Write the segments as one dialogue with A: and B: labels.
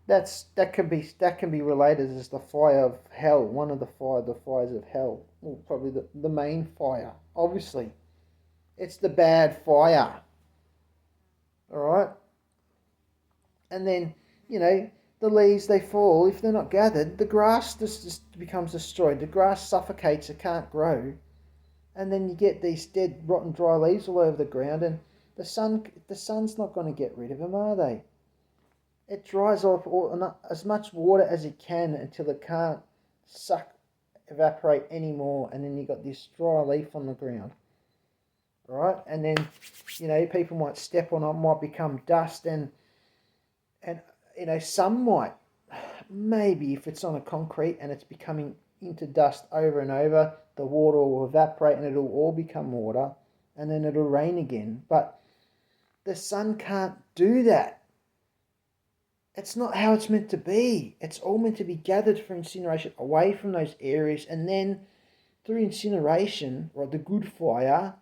A: that can be related as the fire of hell, one of the fires of hell. Well, probably the main fire. Obviously, it's the bad fire. All right, and then the leaves they fall if they're not gathered. The grass just becomes destroyed. The grass suffocates. It can't grow, and then you get these dead, rotten, dry leaves all over the ground. And the sun's not going to get rid of them, are they? It dries off as much water as it can until it can't evaporate anymore, and then you got this dry leaf on the ground, right? And then people might step on it, might become dust, and some might, maybe if it's on a concrete and it's becoming into dust over and over, the water will evaporate and it'll all become water, and then it'll rain again. But the sun can't do that. It's not how it's meant to be. It's all meant to be gathered for incineration away from those areas, and then through incineration, or the good fire,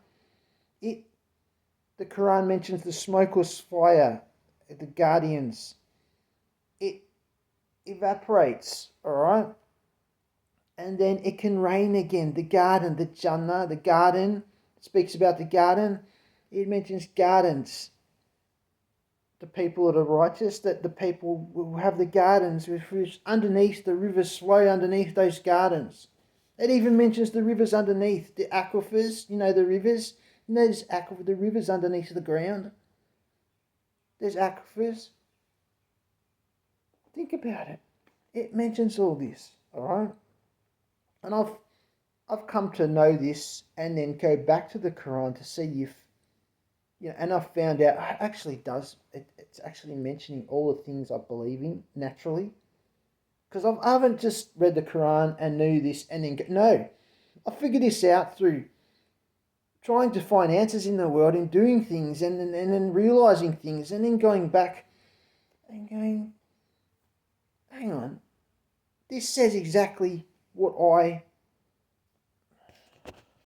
A: the Quran mentions the smokeless fire, the guardians. It evaporates, all right? And then it can rain again. The garden, the Jannah, the garden, speaks about the garden. It mentions gardens. The people that are righteous, that the people will have the gardens with underneath, the rivers flow underneath those gardens. It even mentions the rivers underneath, the aquifers, the rivers. There's the rivers underneath the ground. There's aquifers. Think about it. It mentions all this, all right? And I've come to know this and then go back to the Quran to see if, and I've found out it actually does. It's actually mentioning all the things I believe in naturally. Because I haven't just read the Quran and knew this and then no. I figured this out through trying to find answers in the world and doing things and then realizing things and then going back and going, hang on, this says exactly what I